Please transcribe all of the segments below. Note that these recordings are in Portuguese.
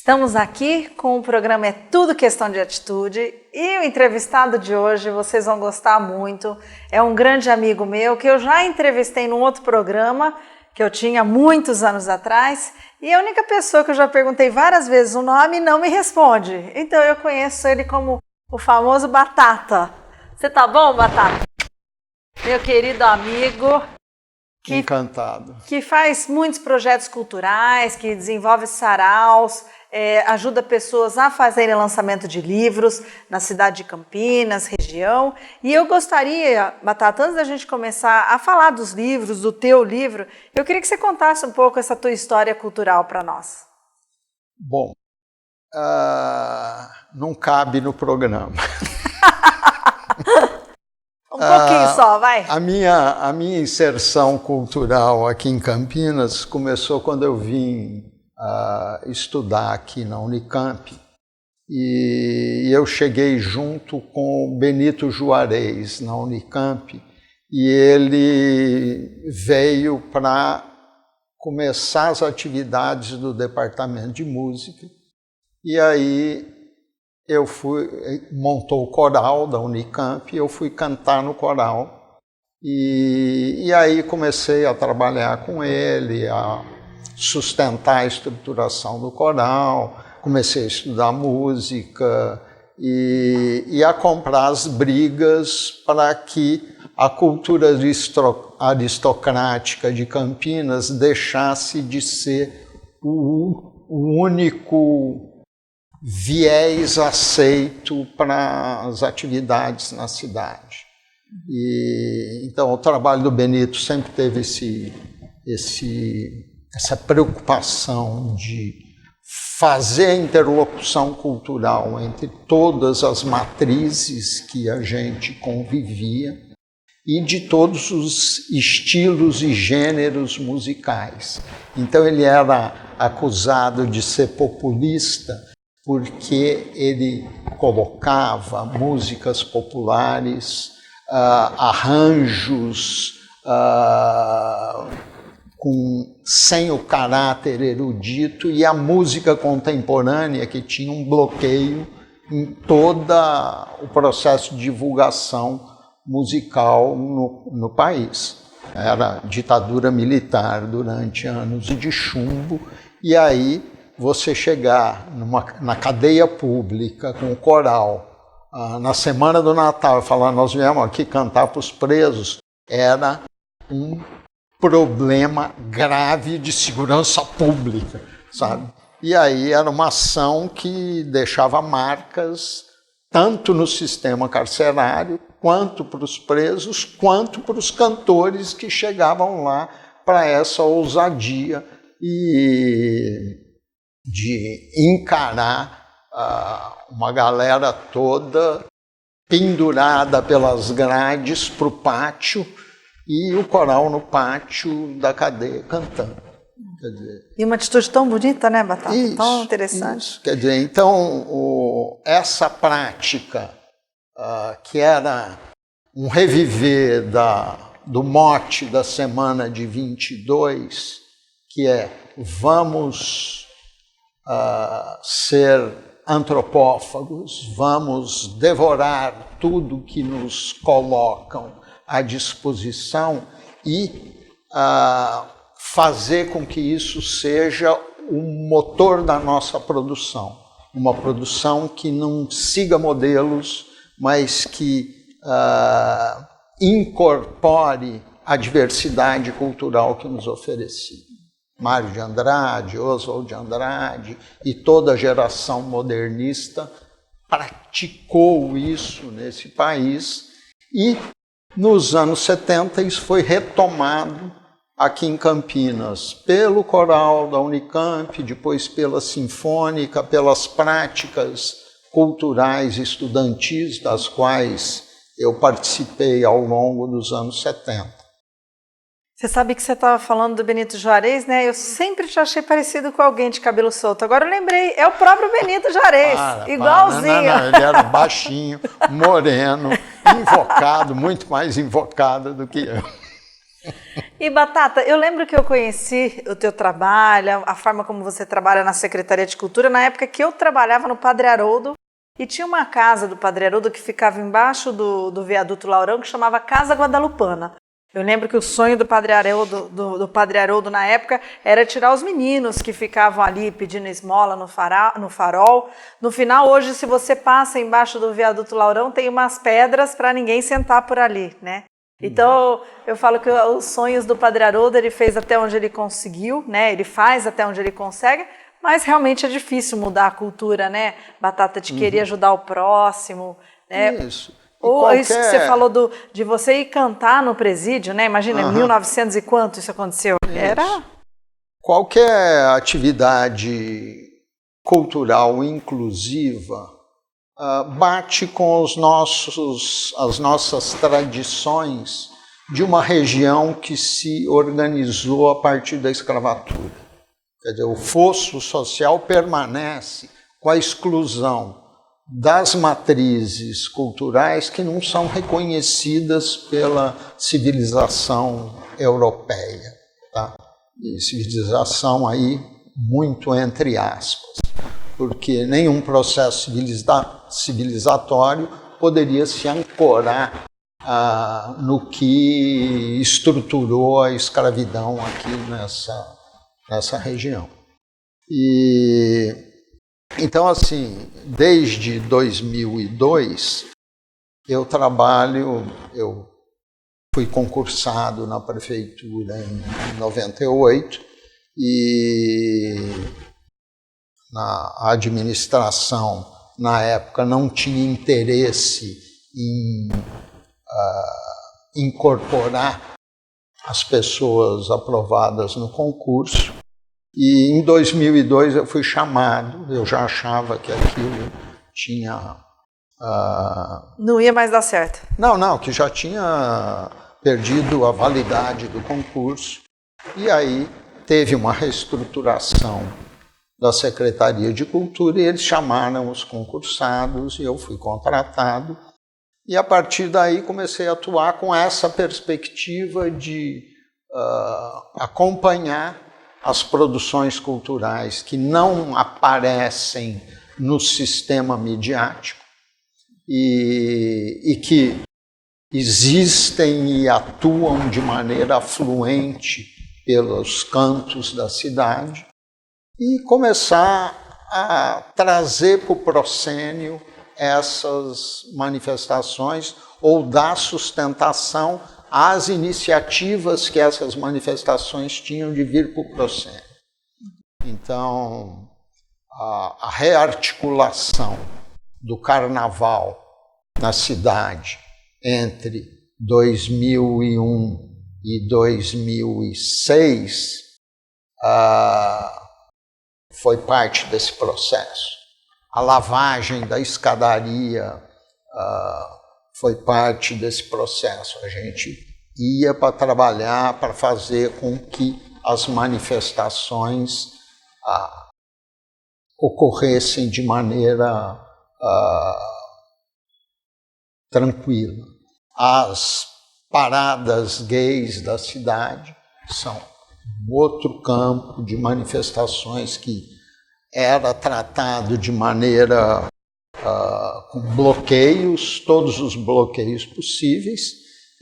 Estamos aqui com o programa É Tudo Questão de Atitude e o entrevistado de hoje, vocês vão gostar muito, é um grande amigo meu que eu já entrevistei num outro programa que eu tinha muitos anos atrás e a única pessoa que eu já perguntei várias vezes o nome não me responde. Então eu conheço ele como o famoso Batata. Você tá bom, Batata? Meu querido amigo. Encantado. Que faz muitos projetos culturais, que desenvolve saraus, ajuda pessoas a fazerem lançamento de livros na cidade de Campinas, região. E eu gostaria, Batata, antes da gente começar a falar dos livros, do teu livro, eu queria que você contasse um pouco essa tua história cultural para nós. Bom, não cabe no programa. Um pouquinho só, vai. A minha inserção cultural aqui em Campinas começou quando eu vim estudar aqui na Unicamp e eu cheguei junto com o Benito Juarez na Unicamp e ele veio para começar as atividades do departamento de música e aí montou o coral da Unicamp e eu fui cantar no coral e aí comecei a trabalhar com ele, a sustentar a estruturação do coral, comecei a estudar música e a comprar as brigas para que a cultura aristocrática de Campinas deixasse de ser o único viés aceito para as atividades na cidade. Então, o trabalho do Benito sempre teve essa preocupação de fazer a interlocução cultural entre todas as matrizes que a gente convivia e de todos os estilos e gêneros musicais. Então, ele era acusado de ser populista porque ele colocava músicas populares, arranjos sem o caráter erudito e a música contemporânea que tinha um bloqueio em todo o processo de divulgação musical no país. Era ditadura militar durante anos de chumbo e aí você chegar na cadeia pública com o coral na semana do Natal e falar nós viemos aqui cantar para os presos, era um problema grave de segurança pública, sabe? E aí era uma ação que deixava marcas tanto no sistema carcerário, quanto para os presos, quanto para os cantores que chegavam lá para essa ousadia de encarar uma galera toda pendurada pelas grades para o pátio e o coral no pátio da cadeia cantando. Quer dizer, e uma atitude tão bonita, né, Batata? Isso, tão interessante. Isso. Quer dizer, então, essa prática que era um reviver do mote da semana de 22, que é vamos ser antropófagos, vamos devorar tudo que nos colocam à disposição e fazer com que isso seja o motor da nossa produção. Uma produção que não siga modelos, mas que incorpore a diversidade cultural que nos oferecia. Mário de Andrade, Oswald de Andrade e toda a geração modernista praticou isso nesse país e nos anos 70 isso foi retomado aqui em Campinas pelo coral da Unicamp, depois pela Sinfônica, pelas práticas culturais estudantis das quais eu participei ao longo dos anos 70. Você sabe que você estava falando do Benito Juarez, né? Eu sempre te achei parecido com alguém de cabelo solto. Agora eu lembrei, é o próprio Benito Juarez, igualzinho. Não, ele era baixinho, moreno, invocado, muito mais invocado do que eu. E Batata, eu lembro que eu conheci o teu trabalho, a forma como você trabalha na Secretaria de Cultura, na época que eu trabalhava no Padre Haroldo, e tinha uma casa do Padre Haroldo que ficava embaixo do viaduto Laurão, que chamava Casa Guadalupana. Eu lembro que o sonho do Padre Haroldo, do Padre Haroldo na época era tirar os meninos que ficavam ali pedindo esmola no farol. No final, hoje, se você passa embaixo do viaduto Laurão, tem umas pedras para ninguém sentar por ali, né? Então, eu falo que os sonhos do Padre Haroldo, ele fez até onde ele conseguiu, né? Ele faz até onde ele consegue, mas realmente é difícil mudar a cultura, né? Batata, de querer ajudar o próximo, né? Isso. Ou isso que você falou de você ir cantar no presídio, né? Imagina, em 1900 e quanto isso aconteceu? Isso. Era... Qualquer atividade cultural inclusiva bate com as nossas tradições de uma região que se organizou a partir da escravatura. Quer dizer, o fosso social permanece com a exclusão das matrizes culturais que não são reconhecidas pela civilização europeia, tá? E civilização aí muito entre aspas, porque nenhum processo civilizatório poderia se ancorar no que estruturou a escravidão aqui nessa região. Então, assim, desde 2002, eu fui concursado na prefeitura em 98 e na administração, na época, não tinha interesse em incorporar as pessoas aprovadas no concurso. E em 2002 eu fui chamado, eu já achava que aquilo tinha... Não ia mais dar certo. Não, que já tinha perdido a validade do concurso. E aí teve uma reestruturação da Secretaria de Cultura e eles chamaram os concursados e eu fui contratado. E a partir daí comecei a atuar com essa perspectiva de acompanhar as produções culturais que não aparecem no sistema midiático e que existem e atuam de maneira afluente pelos cantos da cidade e começar a trazer para o proscênio essas manifestações ou dar sustentação às iniciativas que essas manifestações tinham de vir para o proscênio. Então, a rearticulação do carnaval na cidade entre 2001 e 2006 foi parte desse processo. A lavagem da escadaria foi parte desse processo. A gente ia para trabalhar, para fazer com que as manifestações ocorressem de maneira tranquila. As paradas gays da cidade são outro campo de manifestações que era tratado de maneira com bloqueios, todos os bloqueios possíveis,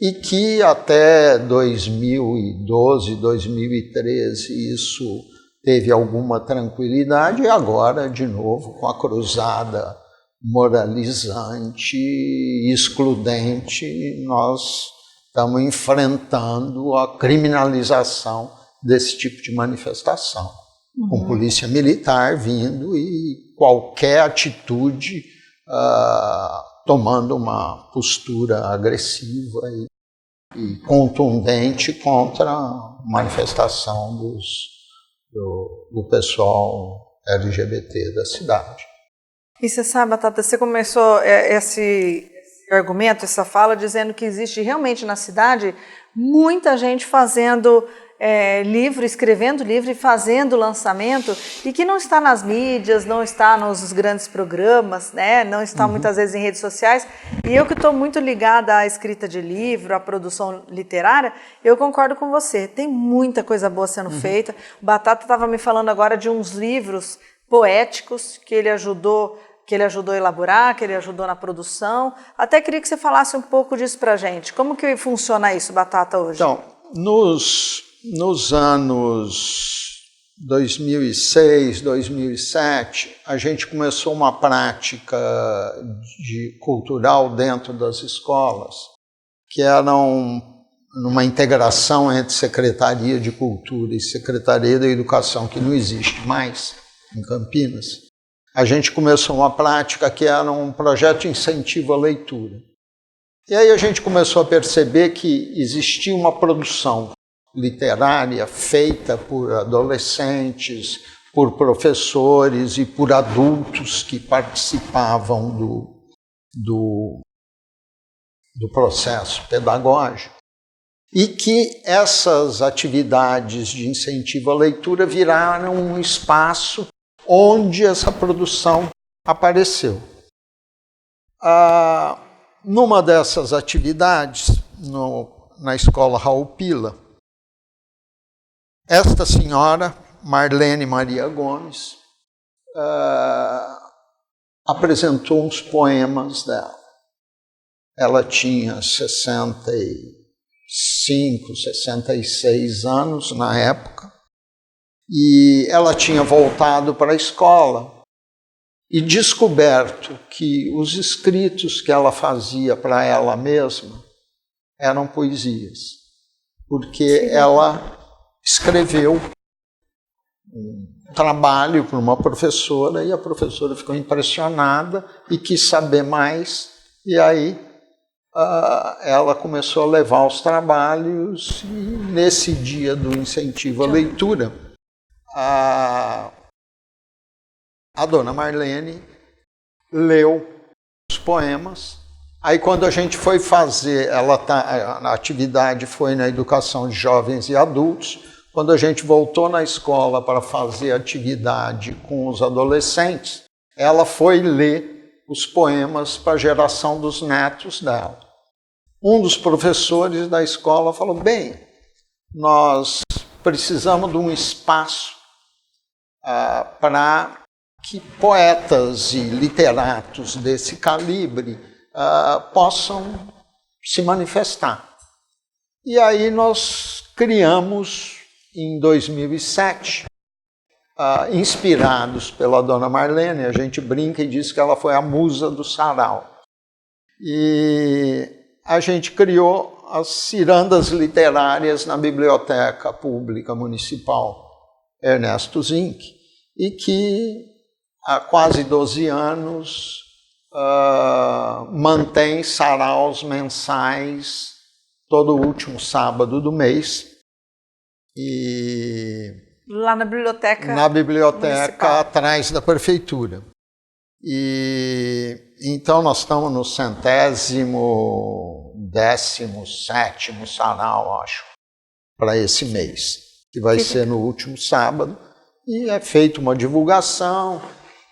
e que até 2012, 2013 isso teve alguma tranquilidade, e agora, de novo, com a cruzada moralizante e excludente, nós estamos enfrentando a criminalização desse tipo de manifestação, com polícia militar vindo e qualquer atitude tomando uma postura agressiva e contundente contra a manifestação do pessoal LGBT da cidade. E você sabe, Batata, você começou esse argumento, essa fala, dizendo que existe realmente na cidade muita gente fazendo livro, escrevendo livro e fazendo lançamento, e que não está nas mídias, não está nos grandes programas, né? Não está muitas vezes em redes sociais. E eu que estou muito ligada à escrita de livro, à produção literária, eu concordo com você. Tem muita coisa boa sendo feita. O Batata estava me falando agora de uns livros poéticos que ele ajudou a elaborar, que ele ajudou na produção. Até queria que você falasse um pouco disso para a gente. Como que funciona isso, Batata, hoje? Então, nos anos 2006, 2007, a gente começou uma prática cultural dentro das escolas, que era numa integração entre Secretaria de Cultura e Secretaria da Educação, que não existe mais em Campinas. A gente começou uma prática que era um projeto de incentivo à leitura. E aí a gente começou a perceber que existia uma produção literária feita por adolescentes, por professores e por adultos que participavam do processo pedagógico, e que essas atividades de incentivo à leitura viraram um espaço onde essa produção apareceu. Numa dessas atividades, na escola Raul Pila, esta senhora, Marlene Maria Gomes, apresentou uns poemas dela. Ela tinha 65, 66 anos na época, e ela tinha voltado para a escola e descoberto que os escritos que ela fazia para ela mesma eram poesias, porque ela escreveu um trabalho para uma professora e a professora ficou impressionada e quis saber mais, e aí ela começou a levar os trabalhos, e nesse dia do incentivo à leitura, a dona Marlene leu os poemas. Aí quando a gente foi fazer, a atividade foi na educação de jovens e adultos, quando a gente voltou na escola para fazer atividade com os adolescentes, ela foi ler os poemas para a geração dos netos dela. Um dos professores da escola falou: bem, nós precisamos de um espaço para que poetas e literatos desse calibre possam se manifestar. E aí nós criamos, em 2007, inspirados pela dona Marlene, a gente brinca e diz que ela foi a musa do sarau. E a gente criou as cirandas literárias na Biblioteca Pública Municipal Ernesto Zinck, e que há quase 12 anos mantém saraus mensais todo último sábado do mês. E lá na biblioteca? Na biblioteca municipal, atrás da prefeitura. E então nós estamos no 117º sarau, acho, para esse mês, que vai ser no último sábado, e é feita uma divulgação.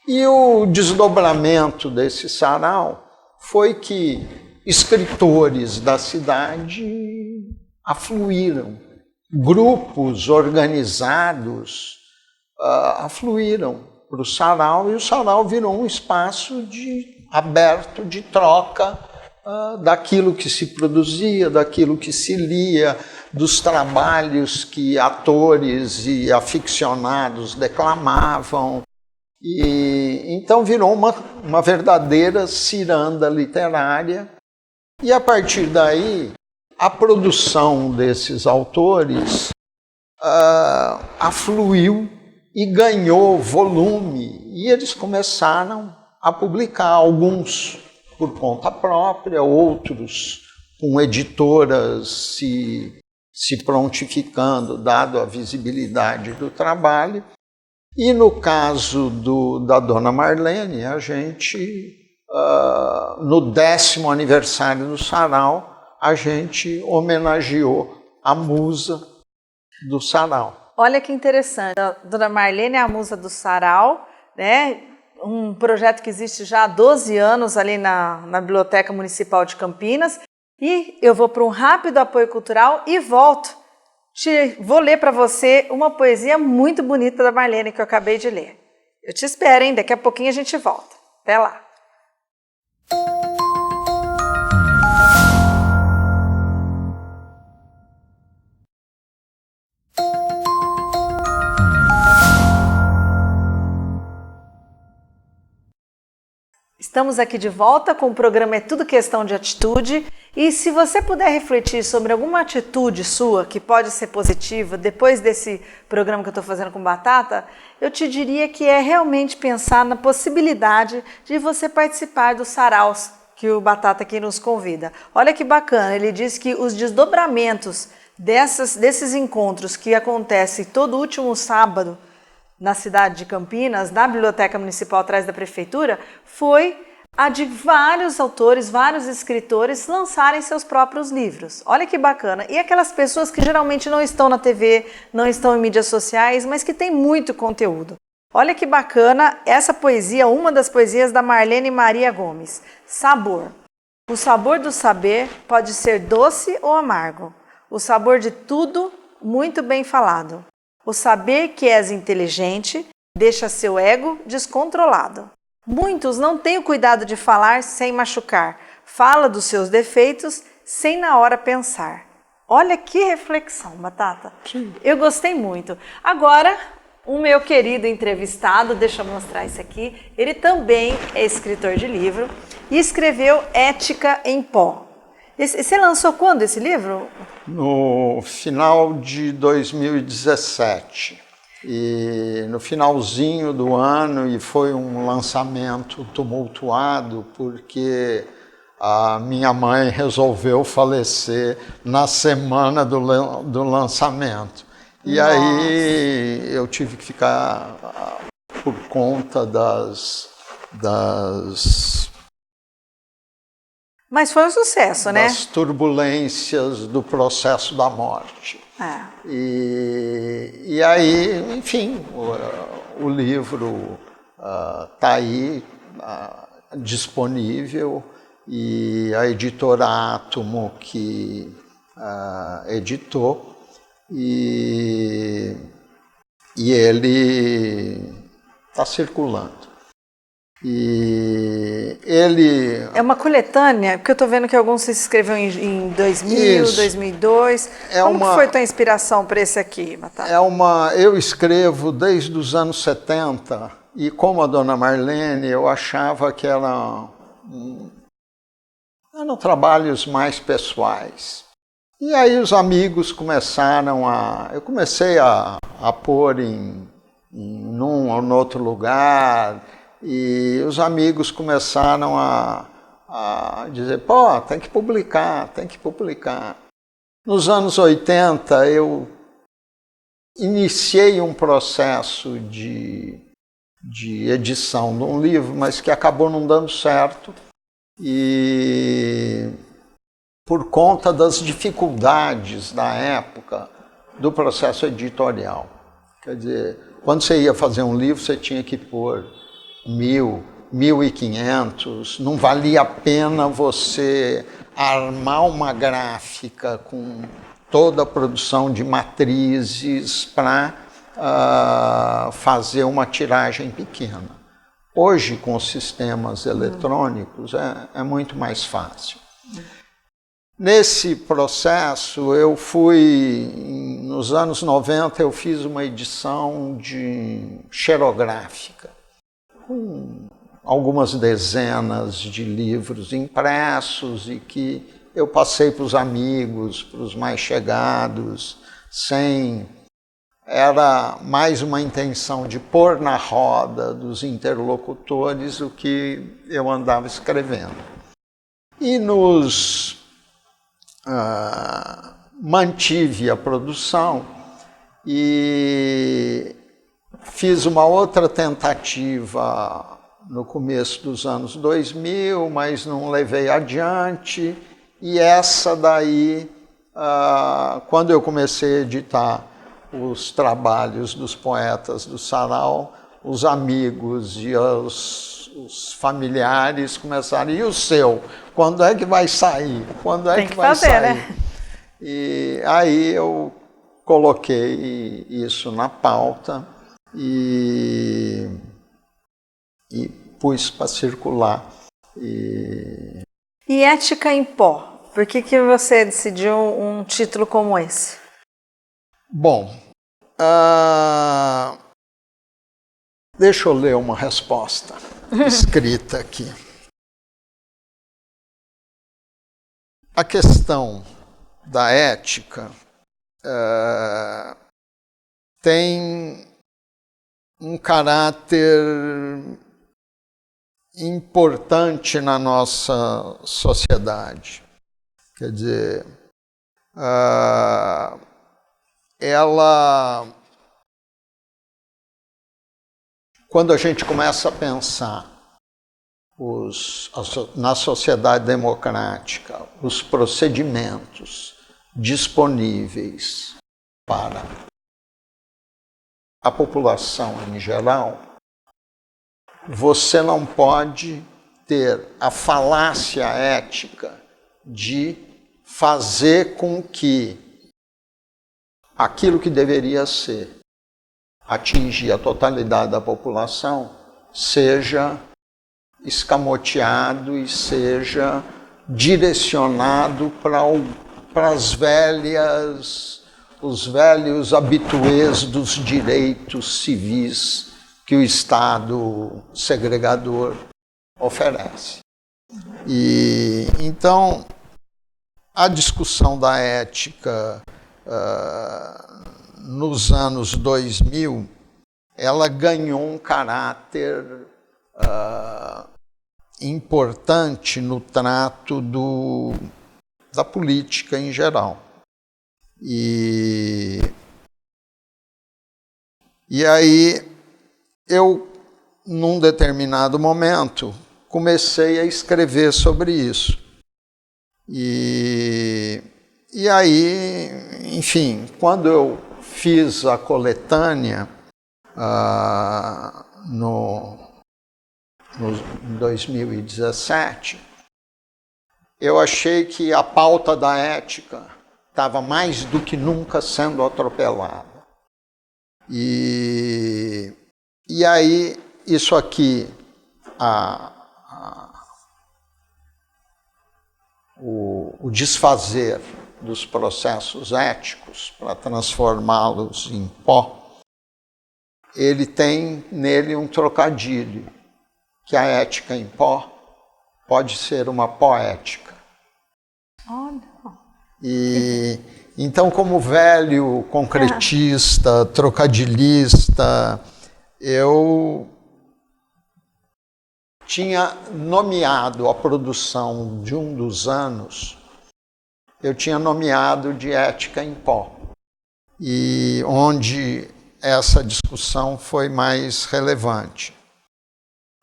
E o desdobramento desse sarau foi que escritores da cidade afluíram, grupos organizados afluíram para o sarau, e o sarau virou um espaço aberto de troca daquilo que se produzia, daquilo que se lia, dos trabalhos que atores e aficionados declamavam. E então virou uma verdadeira ciranda literária, e a partir daí a produção desses autores afluiu e ganhou volume, e eles começaram a publicar, alguns por conta própria, outros com editoras se prontificando, dado a visibilidade do trabalho. E no caso da dona Marlene, a gente, no 10º aniversário do sarau, a gente homenageou a musa do sarau. Olha que interessante. A dona Marlene é a musa do sarau, né? Um projeto que existe já há 12 anos ali na Biblioteca Municipal de Campinas. E eu vou para um rápido apoio cultural e volto. Vou ler para você uma poesia muito bonita da Marlene que eu acabei de ler. Eu te espero, hein? Daqui a pouquinho a gente volta. Até lá. Estamos aqui de volta com o programa É Tudo Questão de Atitude. E se você puder refletir sobre alguma atitude sua que pode ser positiva depois desse programa que eu estou fazendo com Batata, eu te diria que é realmente pensar na possibilidade de você participar dos saraus que o Batata aqui nos convida. Olha que bacana, ele diz que os desdobramentos desses encontros que acontecem todo último sábado na cidade de Campinas, na Biblioteca Municipal atrás da Prefeitura, foi a de vários autores, vários escritores lançarem seus próprios livros. Olha que bacana. E aquelas pessoas que geralmente não estão na TV, não estão em mídias sociais, mas que têm muito conteúdo. Olha que bacana essa poesia, uma das poesias da Marlene Maria Gomes. Sabor. O sabor do saber pode ser doce ou amargo. O sabor de tudo muito bem falado. O saber que és inteligente deixa seu ego descontrolado. Muitos não têm o cuidado de falar sem machucar. Fala dos seus defeitos sem na hora pensar. Olha que reflexão, Batata. Sim. Eu gostei muito. Agora, o meu querido entrevistado, deixa eu mostrar isso aqui, ele também é escritor de livro e escreveu Ética em Pó. Você lançou quando esse livro? No final de 2017. E no finalzinho do ano, e foi um lançamento tumultuado, porque a minha mãe resolveu falecer na semana do lançamento. E Nossa. Aí eu tive que ficar por conta Mas foi um sucesso, né? Das turbulências do processo da morte. É. E aí, enfim, o livro está aí disponível, e a editora Átomo que editou, e ele está circulando. E ele... É uma coletânea, porque eu estou vendo que alguns se inscreveu em 2000, Isso. 2002. Como que foi tua inspiração para esse aqui, Batata? Eu escrevo desde os anos 70, e como a dona Marlene, eu achava que eram trabalhos mais pessoais. E aí os amigos começaram eu comecei a pôr em num ou em outro lugar, e os amigos começaram a dizer, pô, tem que publicar. Nos anos 80, eu iniciei um processo de edição de um livro, mas que acabou não dando certo, e por conta das dificuldades da época do processo editorial. Quer dizer, quando você ia fazer um livro, você tinha que pôr 1.000, 1.500, não valia a pena você armar uma gráfica com toda a produção de matrizes para fazer uma tiragem pequena. Hoje, com os sistemas eletrônicos, é muito mais fácil. Nesse processo, nos anos 90, eu fiz uma edição xerográfica, com algumas dezenas de livros impressos, e que eu passei para os amigos, para os mais chegados, era mais uma intenção de pôr na roda dos interlocutores o que eu andava escrevendo. E mantive a produção e fiz uma outra tentativa no começo dos anos 2000, mas não levei adiante. E essa daí, quando eu comecei a editar os trabalhos dos poetas do sarau, os amigos e os familiares começaram, e o seu? Quando é que vai sair? Quando é que vai fazer, sair? né? E aí eu coloquei isso na pauta e pus para circular. E Ética em Pó? Por que você decidiu um título como esse? Bom, deixa eu ler uma resposta escrita aqui. A questão da ética tem um caráter importante na nossa sociedade. Quer dizer, quando a gente começa a pensar na sociedade democrática, os procedimentos disponíveis para a população em geral, você não pode ter a falácia ética de fazer com que aquilo que deveria ser atingir a totalidade da população seja escamoteado e seja direcionado para os velhos habituês dos direitos civis que o Estado segregador oferece. E então a discussão da ética nos anos 2000, ela ganhou um caráter importante no trato da política em geral. E aí eu, num determinado momento, comecei a escrever sobre isso. E aí, enfim, quando eu fiz a coletânea em 2017, eu achei que a pauta da ética estava mais do que nunca sendo atropelada. E aí, isso aqui, o desfazer dos processos éticos para transformá-los em pó, ele tem nele um trocadilho, que a ética em pó pode ser uma poética. Olha. E então, como velho concretista, trocadilhista, eu tinha nomeado a produção de um dos anos, eu tinha nomeado de Ética em Pó, e onde essa discussão foi mais relevante.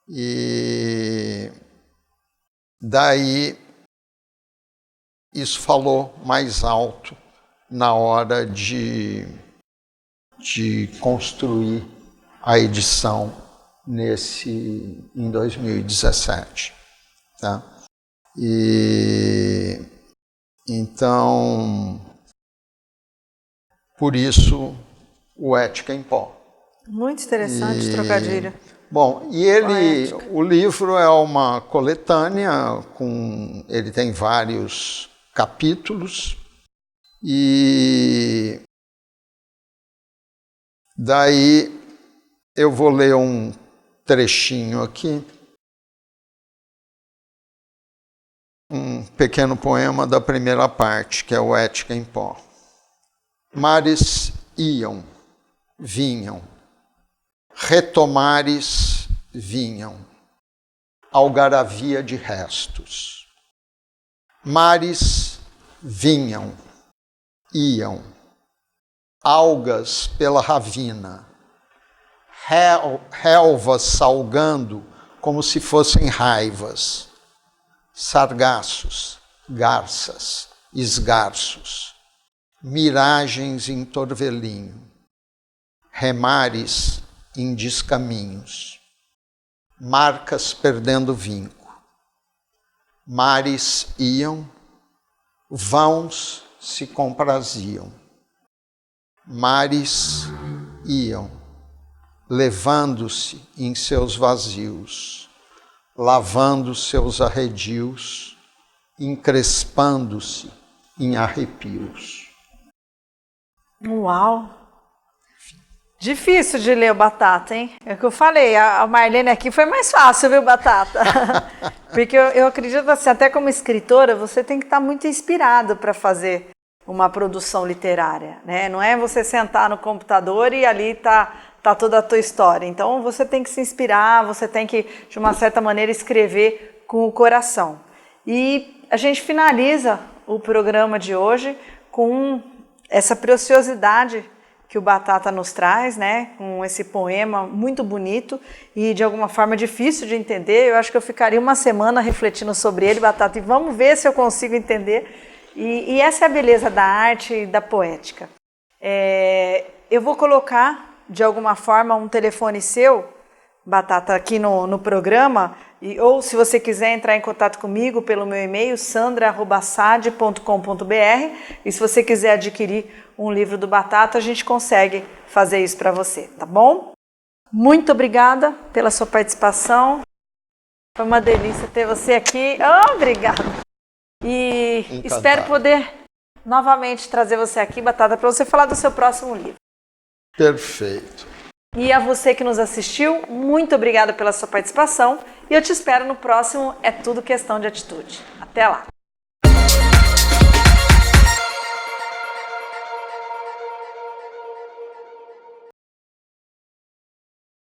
E daí isso falou mais alto na hora de construir a edição em 2017. Tá? E então, por isso, o Ética em Pó. Muito interessante, trocadilho. Bom, o livro é uma coletânea, ele tem vários capítulos, e daí eu vou ler um trechinho aqui, um pequeno poema da primeira parte, que é o Ética em Pó. Mares iam, vinham, retomares vinham, algaravia de restos. Mares vinham, iam, algas pela ravina, relvas salgando como se fossem raivas, sargaços, garças, esgarços, miragens em torvelinho, remares em descaminhos, marcas perdendo vinco, mares iam, vãos se compraziam, mares iam, levando-se em seus vazios, lavando seus arredios, encrespando-se em arrepios. Uau! Difícil de ler o Batata, hein? É o que eu falei, a Marlene aqui foi mais fácil, viu, Batata? Porque eu acredito assim, até como escritora, você tem que estar muito inspirado para fazer uma produção literária, né? Não é você sentar no computador e ali tá toda a tua história. Então você tem que se inspirar, você tem que, de uma certa maneira, escrever com o coração. E a gente finaliza o programa de hoje com essa preciosidade que o Batata nos traz, né? Com esse poema muito bonito e de alguma forma difícil de entender. Eu acho que eu ficaria uma semana refletindo sobre ele, Batata, e vamos ver se eu consigo entender. E essa é a beleza da arte e da poética. Eu vou colocar, de alguma forma, um telefone seu, Batata, aqui no programa, ou se você quiser entrar em contato comigo pelo meu e-mail, sandra@sade.com.br, e se você quiser adquirir um livro do Batata, a gente consegue fazer isso para você, tá bom? Muito obrigada pela sua participação. Foi uma delícia ter você aqui. Obrigada. E Encantado. Espero poder novamente trazer você aqui, Batata, para você falar do seu próximo livro. Perfeito. E a você que nos assistiu, muito obrigada pela sua participação. E eu te espero no próximo É Tudo Questão de Atitude. Até lá!